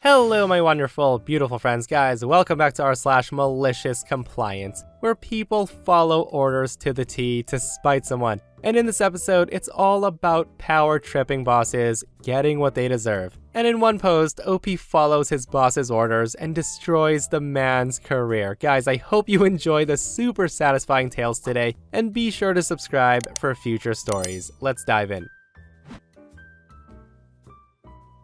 Hello my wonderful, beautiful friends, guys. Welcome back to r/MaliciousCompliance, where people follow orders to the T to spite someone. And in this episode, it's all about power-tripping bosses getting what they deserve. And in one post, OP follows his boss's orders and destroys the man's career. Guys, I hope you enjoy the super satisfying tales today, and be sure to subscribe for future stories. Let's dive in.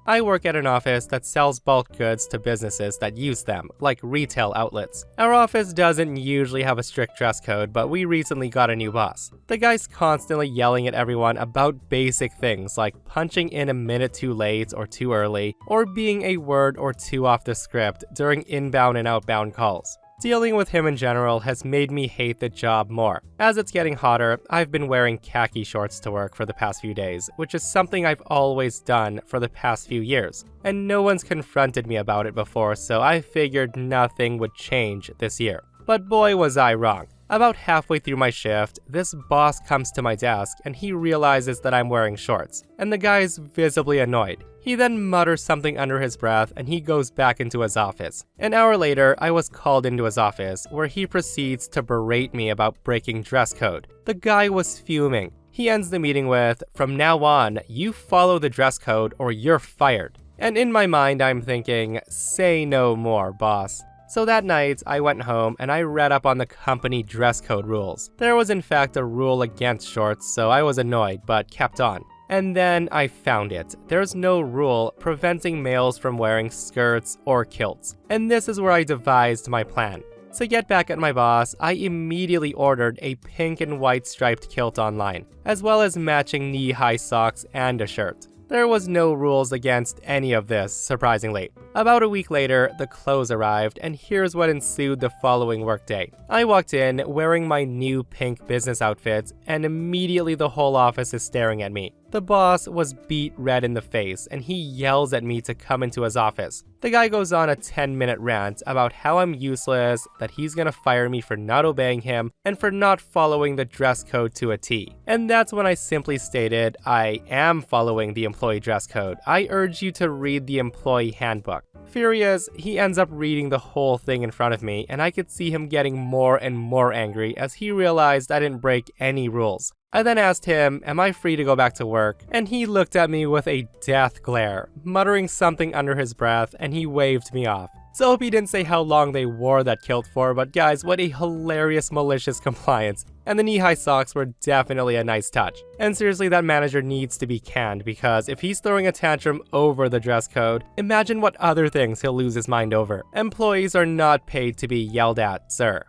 I work at an office that sells bulk goods to businesses that use them, like retail outlets. Our office doesn't usually have a strict dress code, but we recently got a new boss. The guy's constantly yelling at everyone about basic things like punching in a minute too late or too early, or being a word or two off the script during inbound and outbound calls. Dealing with him in general has made me hate the job more. As it's getting hotter, I've been wearing khaki shorts to work for the past few days, which is something I've always done for the past few years. And no one's confronted me about it before, so I figured nothing would change this year. But boy was I wrong. About halfway through my shift, this boss comes to my desk and he realizes that I'm wearing shorts, and the guy's visibly annoyed. He then mutters something under his breath and he goes back into his office. An hour later, I was called into his office, where he proceeds to berate me about breaking dress code. The guy was fuming. He ends the meeting with, "From now on, you follow the dress code or you're fired." And in my mind, I'm thinking, say no more, boss. So that night, I went home and I read up on the company dress code rules. There was in fact a rule against shorts, so I was annoyed, but kept on. And then I found it. There's no rule preventing males from wearing skirts or kilts. And this is where I devised my plan. To get back at my boss, I immediately ordered a pink and white striped kilt online, as well as matching knee-high socks and a shirt. There was no rules against any of this, surprisingly. About a week later, the clothes arrived, and here's what ensued the following workday. I walked in wearing my new pink business outfit, and immediately the whole office is staring at me. The boss was beet red in the face, and he yells at me to come into his office. The guy goes on a 10-minute rant about how I'm useless, that he's gonna fire me for not obeying him, and for not following the dress code to a T. And that's when I simply stated, I am following the employee dress code. I urge you to read the employee handbook. Furious, he ends up reading the whole thing in front of me, and I could see him getting more and more angry as he realized I didn't break any rules. I then asked him, am I free to go back to work? And he looked at me with a death glare, muttering something under his breath, and he waved me off. So I hope he didn't say how long they wore that kilt for, but guys, what a hilarious malicious compliance. And the knee-high socks were definitely a nice touch. And seriously, that manager needs to be canned, because if he's throwing a tantrum over the dress code, imagine what other things he'll lose his mind over. Employees are not paid to be yelled at, sir.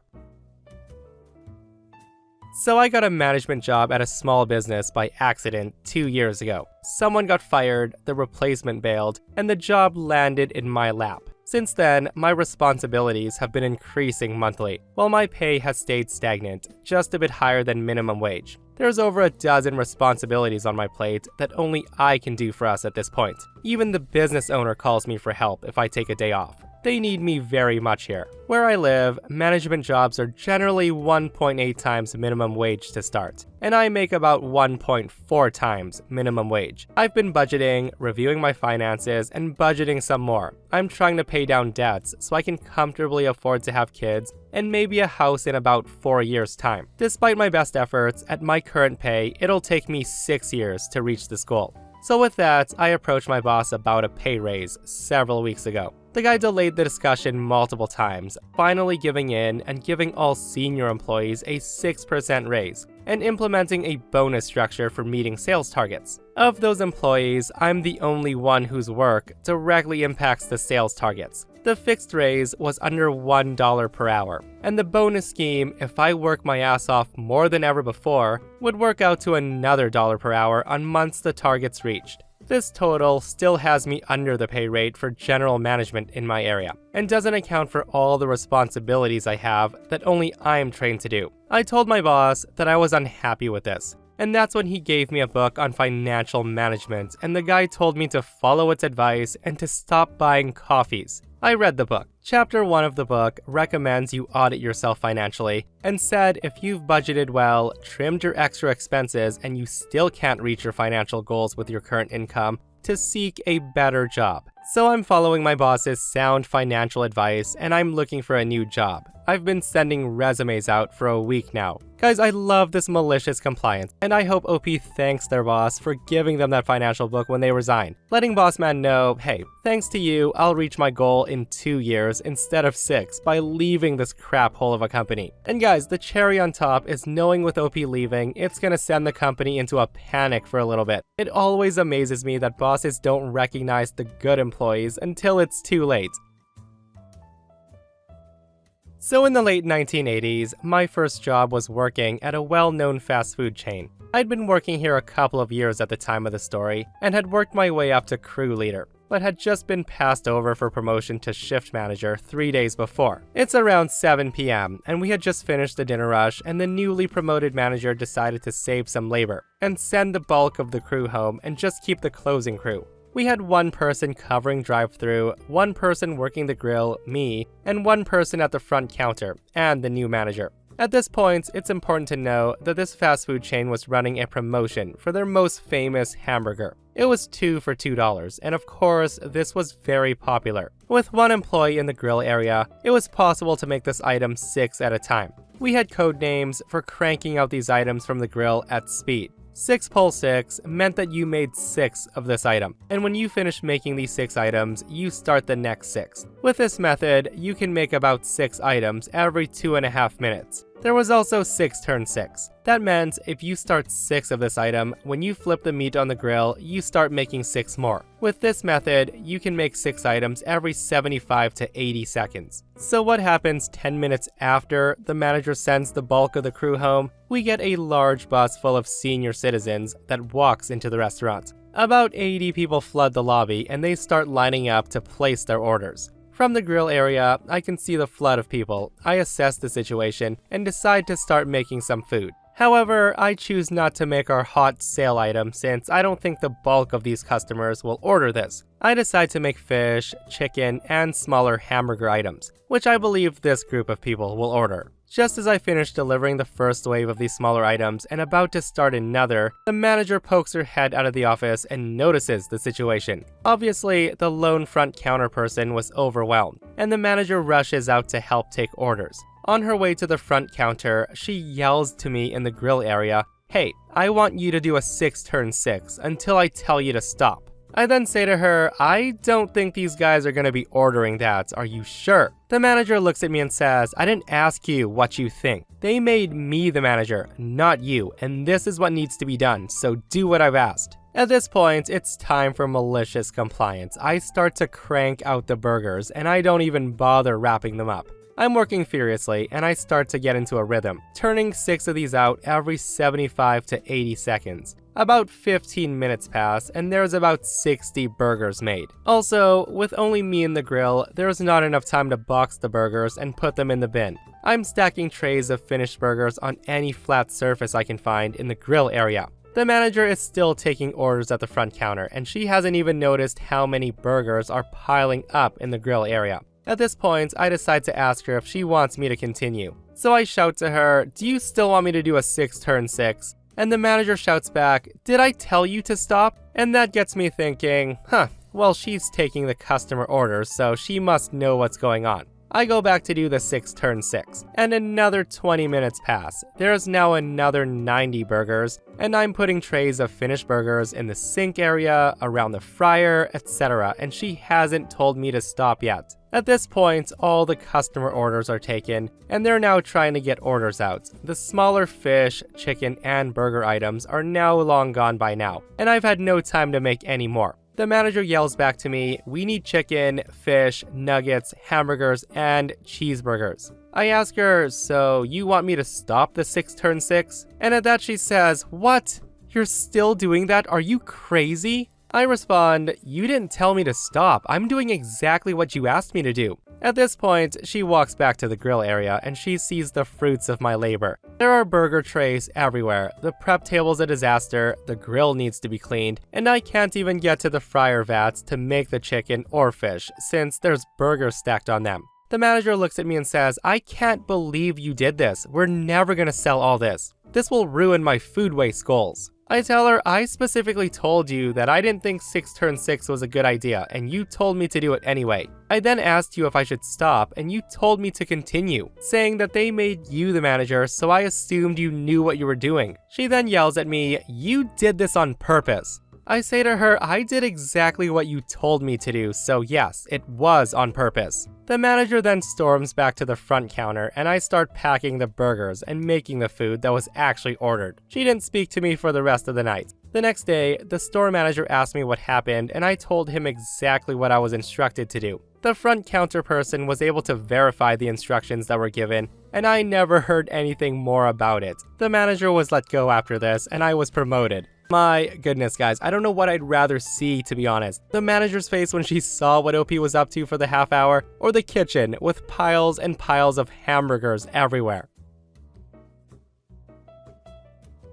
So I got a management job at a small business by accident 2 years ago. Someone got fired, the replacement bailed, and the job landed in my lap. Since then, my responsibilities have been increasing monthly, while my pay has stayed stagnant, just a bit higher than minimum wage. There's over a dozen responsibilities on my plate that only I can do for us at this point. Even the business owner calls me for help if I take a day off. They need me very much here. Where I live, management jobs are generally 1.8 times minimum wage to start, and I make about 1.4 times minimum wage. I've been budgeting, reviewing my finances, and budgeting some more. I'm trying to pay down debts so I can comfortably afford to have kids and maybe a house in about 4 years' time. Despite my best efforts, at my current pay, it'll take me 6 years to reach this goal. So with that, I approached my boss about a pay raise several weeks ago. The guy delayed the discussion multiple times, finally giving in and giving all senior employees a 6% raise, and implementing a bonus structure for meeting sales targets. Of those employees, I'm the only one whose work directly impacts the sales targets. The fixed raise was under $1 per hour, and the bonus scheme, if I work my ass off more than ever before, would work out to another $1 per hour on months the targets reached. This total still has me under the pay rate for general management in my area, and doesn't account for all the responsibilities I have that only I'm trained to do. I told my boss that I was unhappy with this, and that's when he gave me a book on financial management, and the guy told me to follow its advice and to stop buying coffees. I read the book. Chapter 1 of the book recommends you audit yourself financially, and said if you've budgeted well, trimmed your extra expenses, and you still can't reach your financial goals with your current income, to seek a better job. So I'm following my boss's sound financial advice and I'm looking for a new job. I've been sending resumes out for a week now. Guys, I love this malicious compliance, and I hope OP thanks their boss for giving them that financial book when they resign, letting boss man know, hey, thanks to you, I'll reach my goal in 2 years instead of 6 by leaving this crap hole of a company. And guys, the cherry on top is knowing with OP leaving, it's gonna send the company into a panic for a little bit. It always amazes me that bosses don't recognize the good employees until it's too late. So in the late 1980s, my first job was working at a well-known fast food chain. I'd been working here a couple of years at the time of the story, and had worked my way up to crew leader, but had just been passed over for promotion to shift manager 3 days before. It's around 7 p.m., and we had just finished the dinner rush, and the newly promoted manager decided to save some labor, and send the bulk of the crew home and just keep the closing crew. We had one person covering drive-thru, one person working the grill, me, and one person at the front counter, and the new manager. At this point, it's important to know that this fast food chain was running a promotion for their most famous hamburger. It was 2 for $2, and of course, this was very popular. With one employee in the grill area, it was possible to make this item 6 at a time. We had code names for cranking out these items from the grill at speed. 6 pull 6 meant that you made 6 of this item, and when you finish making these 6 items, you start the next 6. With this method, you can make about 6 items every 2.5 minutes. There was also 6 turn 6. That meant if you start 6 of this item, when you flip the meat on the grill, you start making 6 more. With this method, you can make 6 items every 75 to 80 seconds. So what happens 10 minutes after the manager sends the bulk of the crew home? We get a large bus full of senior citizens that walks into the restaurant. About 80 people flood the lobby and they start lining up to place their orders. From the grill area, I can see the flood of people. I assess the situation and decide to start making some food. However, I choose not to make our hot sale item since I don't think the bulk of these customers will order this. I decide to make fish, chicken, and smaller hamburger items, which I believe this group of people will order. Just as I finish delivering the first wave of these smaller items and about to start another, the manager pokes her head out of the office and notices the situation. Obviously, the lone front counter person was overwhelmed, and the manager rushes out to help take orders. On her way to the front counter, she yells to me in the grill area, "Hey, I want you to do a 6 turn 6 until I tell you to stop." I then say to her, "I don't think these guys are gonna be ordering that, are you sure?" The manager looks at me and says, "I didn't ask you what you think. They made me the manager, not you, and this is what needs to be done, so do what I've asked." At this point, it's time for malicious compliance. I start to crank out the burgers, and I don't even bother wrapping them up. I'm working furiously, and I start to get into a rhythm, turning 6 of these out every 75 to 80 seconds. About 15 minutes pass, and there's about 60 burgers made. Also, with only me in the grill, there's not enough time to box the burgers and put them in the bin. I'm stacking trays of finished burgers on any flat surface I can find in the grill area. The manager is still taking orders at the front counter, and she hasn't even noticed how many burgers are piling up in the grill area. At this point, I decide to ask her if she wants me to continue. So I shout to her, "Do you still want me to do a 6 turn 6? And the manager shouts back, "Did I tell you to stop?" And that gets me thinking, well, she's taking the customer orders, so she must know what's going on. I go back to do the 6 turn 6, and another 20 minutes pass. There's now another 90 burgers, and I'm putting trays of finished burgers in the sink area, around the fryer, etc., and she hasn't told me to stop yet. At this point, all the customer orders are taken, and they're now trying to get orders out. The smaller fish, chicken, and burger items are now long gone by now, and I've had no time to make any more. The manager yells back to me, "We need chicken, fish, nuggets, hamburgers, and cheeseburgers." I ask her, "So you want me to stop the 6 turn 6? And at that she says, "What? You're still doing that? Are you crazy?" I respond, "You didn't tell me to stop. I'm doing exactly what you asked me to do." At this point, she walks back to the grill area and she sees the fruits of my labor. There are burger trays everywhere, the prep table's a disaster, the grill needs to be cleaned, and I can't even get to the fryer vats to make the chicken or fish since there's burgers stacked on them. The manager looks at me and says, "I can't believe you did this. We're never gonna sell all this. This will ruin my food waste goals." I tell her I specifically told you that I didn't think 6 turn 6 was a good idea, and you told me to do it anyway. I then asked you if I should stop, and you told me to continue, saying that they made you the manager, so I assumed you knew what you were doing. She then yells at me, "You did this on purpose." I say to her, I did exactly what you told me to do, so yes, it was on purpose. The manager then storms back to the front counter, and I start packing the burgers and making the food that was actually ordered. She didn't speak to me for the rest of the night. The next day, the store manager asked me what happened, and I told him exactly what I was instructed to do. The front counter person was able to verify the instructions that were given, and I never heard anything more about it. The manager was let go after this, and I was promoted. My goodness, guys, I don't know what I'd rather see, to be honest. The manager's face when she saw what OP was up to for the half hour, or the kitchen with piles and piles of hamburgers everywhere.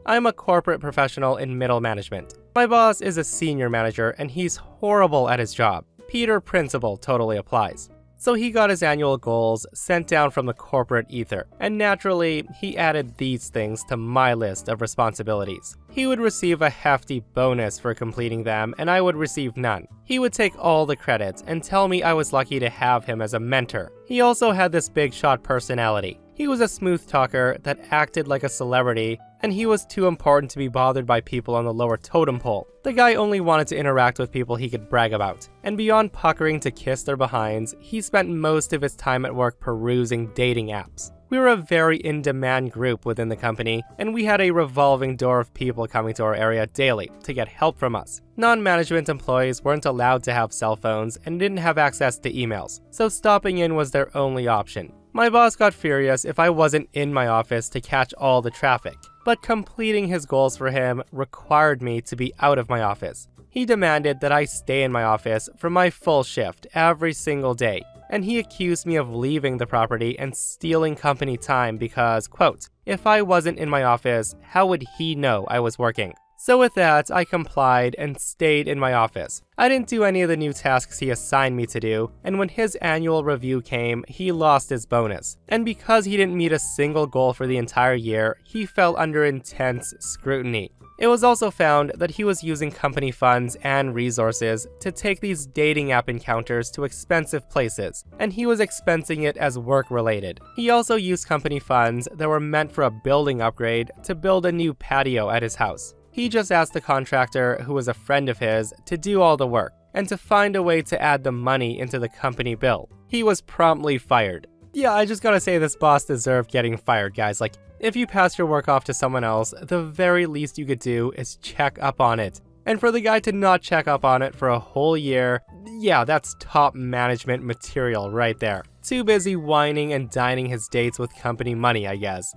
I'm a corporate professional in middle management. My boss is a senior manager, and he's horrible at his job. Peter Principle totally applies. So he got his annual goals sent down from the corporate ether, and naturally, he added these things to my list of responsibilities. He would receive a hefty bonus for completing them, and I would receive none. He would take all the credit and tell me I was lucky to have him as a mentor. He also had this big shot personality. He was a smooth talker that acted like a celebrity, and he was too important to be bothered by people on the lower totem pole. The guy only wanted to interact with people he could brag about. And beyond puckering to kiss their behinds, he spent most of his time at work perusing dating apps. We were a very in-demand group within the company, and we had a revolving door of people coming to our area daily to get help from us. Non-management employees weren't allowed to have cell phones and didn't have access to emails, so stopping in was their only option. My boss got furious if I wasn't in my office to catch all the traffic, but completing his goals for him required me to be out of my office. He demanded that I stay in my office for my full shift every single day, and he accused me of leaving the property and stealing company time because, quote, if I wasn't in my office, how would he know I was working? So with that, I complied and stayed in my office. I didn't do any of the new tasks he assigned me to do, and when his annual review came, he lost his bonus. And because he didn't meet a single goal for the entire year, he fell under intense scrutiny. It was also found that he was using company funds and resources to take these dating app encounters to expensive places, and he was expensing it as work-related. He also used company funds that were meant for a building upgrade to build a new patio at his house. He just asked the contractor, who was a friend of his, to do all the work, and to find a way to add the money into the company bill. He was promptly fired. Yeah, I just gotta say this boss deserved getting fired, guys. Like, if you pass your work off to someone else, the very least you could do is check up on it. And for the guy to not check up on it for a whole year, yeah, that's top management material right there. Too busy whining and dining his dates with company money, I guess.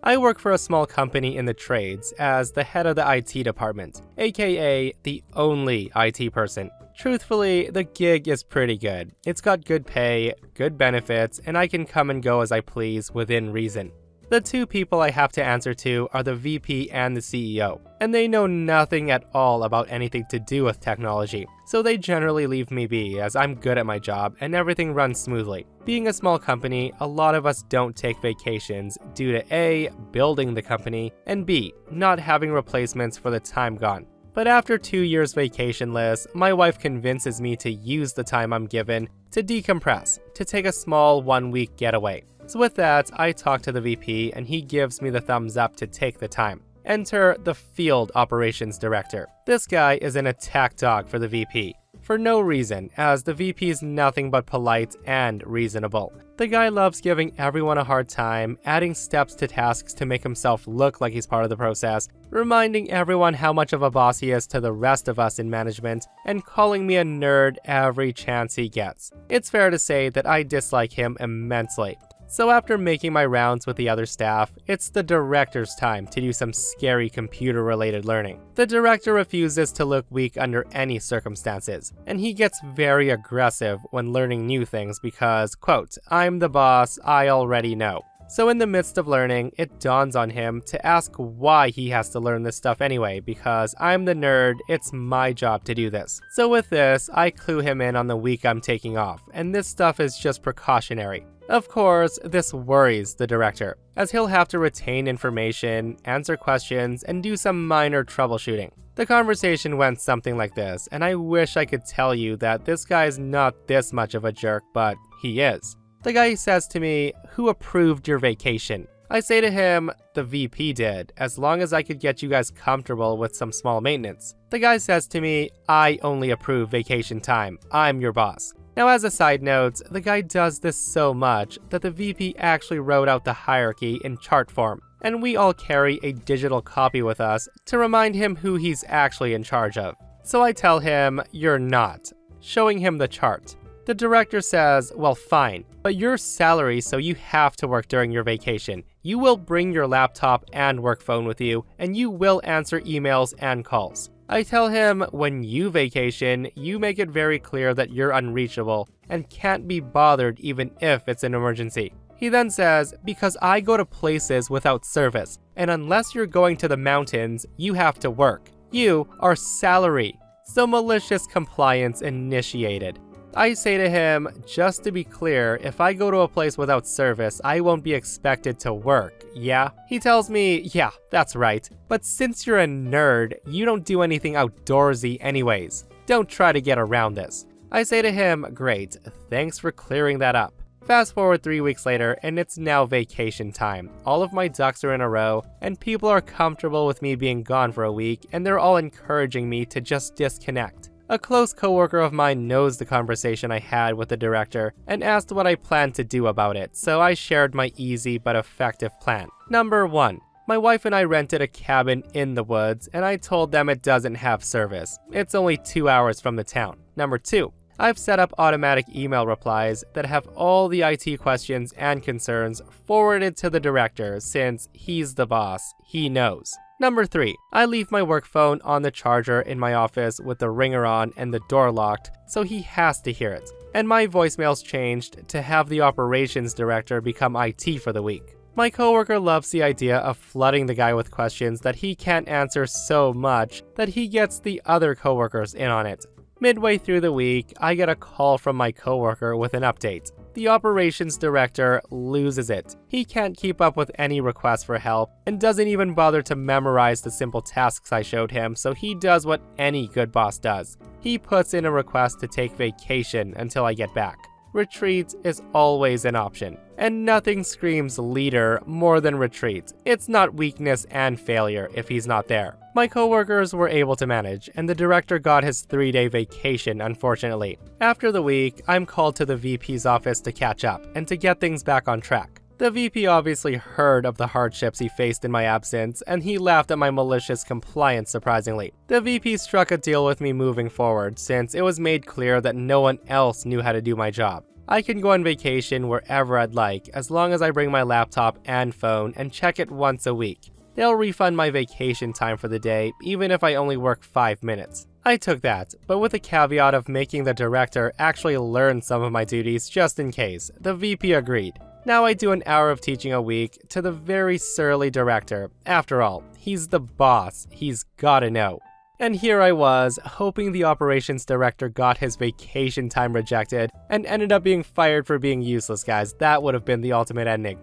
I work for a small company in the trades as the head of the IT department, aka the only IT person. Truthfully, the gig is pretty good. It's got good pay, good benefits, and I can come and go as I please within reason. The two people I have to answer to are the VP and the CEO, and they know nothing at all about anything to do with technology, so they generally leave me be as I'm good at my job and everything runs smoothly. Being a small company, a lot of us don't take vacations due to A, building the company, and B, not having replacements for the time gone. But after 2 years vacationless, my wife convinces me to use the time I'm given to decompress, to take a small 1-week getaway. So with that, I talk to the VP and he gives me the thumbs up to take the time. Enter the Field Operations Director. This guy is an attack dog for the VP. For no reason, as the VP is nothing but polite and reasonable. The guy loves giving everyone a hard time, adding steps to tasks to make himself look like he's part of the process, reminding everyone how much of a boss he is to the rest of us in management, and calling me a nerd every chance he gets. It's fair to say that I dislike him immensely. So after making my rounds with the other staff, it's the director's time to do some scary computer-related learning. The director refuses to look weak under any circumstances, and he gets very aggressive when learning new things because, quote, I'm the boss, I already know. So in the midst of learning, it dawns on him to ask why he has to learn this stuff anyway, because I'm the nerd, it's my job to do this. So with this, I clue him in on the week I'm taking off, and this stuff is just precautionary. Of course, this worries the director, as he'll have to retain information, answer questions, and do some minor troubleshooting. The conversation went something like this, and I wish I could tell you that this guy's not this much of a jerk, but he is. The guy says to me, "Who approved your vacation?" I say to him, "The VP did, as long as I could get you guys comfortable with some small maintenance." The guy says to me, "I only approve vacation time. I'm your boss." Now, as a side note, the guy does this so much that the VP actually wrote out the hierarchy in chart form, and we all carry a digital copy with us to remind him who he's actually in charge of. So I tell him, "You're not," showing him the chart. The director says, "Well, fine, but your salary, so you have to work during your vacation. You will bring your laptop and work phone with you, and you will answer emails and calls." I tell him, "When you vacation, you make it very clear that you're unreachable and can't be bothered even if it's an emergency." He then says, "Because I go to places without service, and unless you're going to the mountains, you have to work. You are salary." So malicious compliance initiated. I say to him, "Just to be clear, if I go to a place without service, I won't be expected to work, yeah?" He tells me, "Yeah, that's right. But since you're a nerd, you don't do anything outdoorsy anyways. Don't try to get around this." I say to him, "Great, thanks for clearing that up." Fast forward 3 weeks later, and it's now vacation time. All of my ducks are in a row, and people are comfortable with me being gone for a week, and they're all encouraging me to just disconnect. A close coworker of mine knows the conversation I had with the director and asked what I planned to do about it, so I shared my easy but effective plan. Number 1. My wife and I rented a cabin in the woods, and I told them it doesn't have service. It's only 2 hours from the town. Number 2. I've set up automatic email replies that have all the IT questions and concerns forwarded to the director since he's the boss, he knows. Number 3. I leave my work phone on the charger in my office with the ringer on and the door locked, so he has to hear it. And my voicemail's changed to have the operations director become IT for the week. My coworker loves the idea of flooding the guy with questions that he can't answer so much that he gets the other coworkers in on it. Midway through the week, I get a call from my coworker with an update. The operations director loses it. He can't keep up with any requests for help and doesn't even bother to memorize the simple tasks I showed him, so he does what any good boss does. He puts in a request to take vacation until I get back. Retreat is always an option, and nothing screams leader more than retreat. It's not weakness and failure if he's not there. My coworkers were able to manage, and the director got his 3-day vacation, unfortunately. After the week, I'm called to the VP's office to catch up and to get things back on track. The VP obviously heard of the hardships he faced in my absence, and he laughed at my malicious compliance surprisingly. The VP struck a deal with me moving forward, since it was made clear that no one else knew how to do my job. I can go on vacation wherever I'd like, as long as I bring my laptop and phone and check it once a week. They'll refund my vacation time for the day, even if I only work 5 minutes. I took that, but with the caveat of making the director actually learn some of my duties just in case. The VP agreed. Now I do an hour of teaching a week to the very surly director. After all, he's the boss. He's gotta know. And here I was, hoping the operations director got his vacation time rejected and ended up being fired for being useless, guys. That would have been the ultimate ending.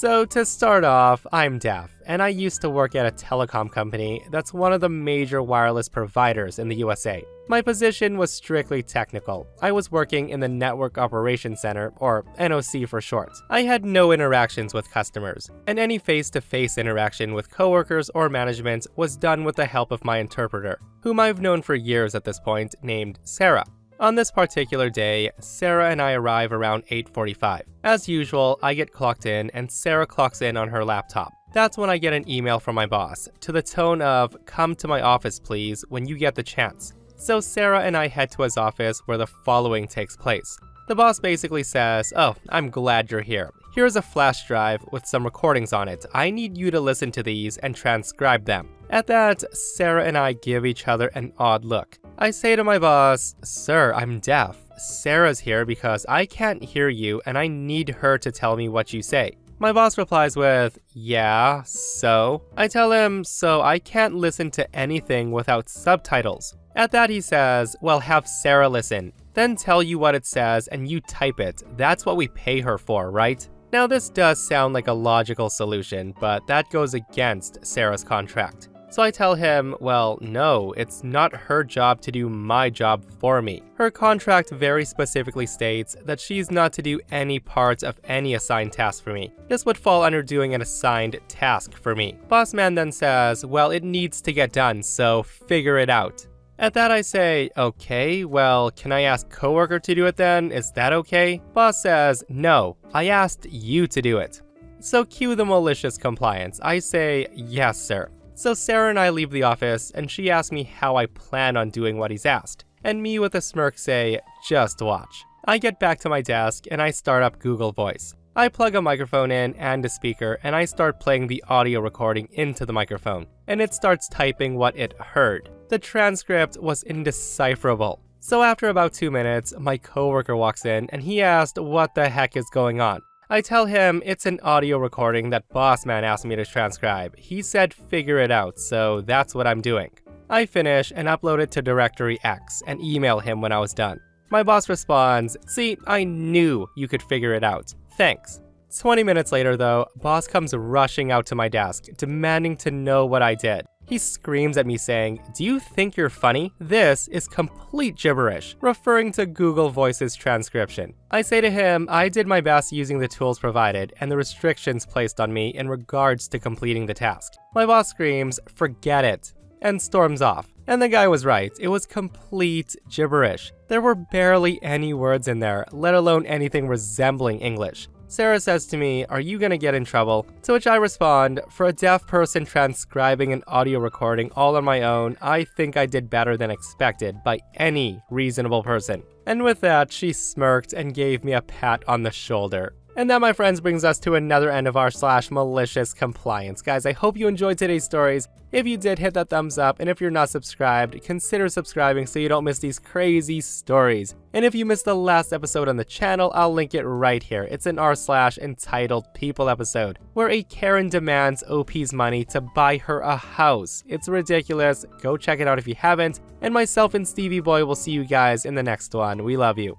So to start off, I'm deaf, and I used to work at a telecom company that's one of the major wireless providers in the USA. My position was strictly technical. I was working in the Network Operations Center, or NOC for short. I had no interactions with customers, and any face-to-face interaction with coworkers or management was done with the help of my interpreter, whom I've known for years at this point, named Sarah. On this particular day, Sarah and I arrive around 8:45. As usual, I get clocked in and Sarah clocks in on her laptop. That's when I get an email from my boss, to the tone of, "Come to my office please, when you get the chance." So Sarah and I head to his office where the following takes place. The boss basically says, "Oh, I'm glad you're here. Here's a flash drive with some recordings on it. I need you to listen to these and transcribe them." At that, Sarah and I give each other an odd look. I say to my boss, "Sir, I'm deaf. Sarah's here because I can't hear you and I need her to tell me what you say." My boss replies with, "Yeah, so?" I tell him, "So I can't listen to anything without subtitles." At that he says, "Well, have Sarah listen. then tell you what it says and you type it. That's what we pay her for, right? Now this does sound like a logical solution, but that goes against Sarah's contract. So I tell him, well, no, it's not her job to do my job for me. Her contract very specifically states that she's not to do any part of any assigned task for me. This would fall under doing an assigned task for me. Boss man then says, well, it needs to get done, so figure it out. At that I say, okay, well, can I ask coworker to do it then? Is that okay? Boss says, no, I asked you to do it. So cue the malicious compliance. I say, yes, sir. So Sarah and I leave the office, and she asks me how I plan on doing what he's asked. And me with a smirk say, just watch. I get back to my desk, and I start up Google Voice. I plug a microphone in and a speaker, and I start playing the audio recording into the microphone. And it starts typing what it heard. The transcript was indecipherable. So after about 2 minutes, my coworker walks in, and he asked what the heck is going on. I tell him it's an audio recording that boss man asked me to transcribe. He said figure it out, so that's what I'm doing. I finish and upload it to Directory X and email him when I was done. My boss responds, see, I knew you could figure it out. Thanks. 20 minutes later though, boss comes rushing out to my desk, demanding to know what I did. He screams at me saying, do you think you're funny? This is complete gibberish, referring to Google Voice's transcription. I say to him, I did my best using the tools provided and the restrictions placed on me in regards to completing the task. My boss screams, forget it, and storms off. And the guy was right, it was complete gibberish. There were barely any words in there, let alone anything resembling English. Sarah says to me, are you gonna get in trouble? To which I respond, for a deaf person transcribing an audio recording all on my own, I think I did better than expected by any reasonable person. And with that, she smirked and gave me a pat on the shoulder. And that, my friends, brings us to another end of our /malicious compliance. Guys, I hope you enjoyed today's stories. If you did, hit that thumbs up, and if you're not subscribed, consider subscribing so you don't miss these crazy stories. And if you missed the last episode on the channel, I'll link it right here. It's an r/entitled people episode, where a Karen demands OP's money to buy her a house. It's ridiculous. Go check it out if you haven't. And myself and Stevie Boy will see you guys in the next one. We love you.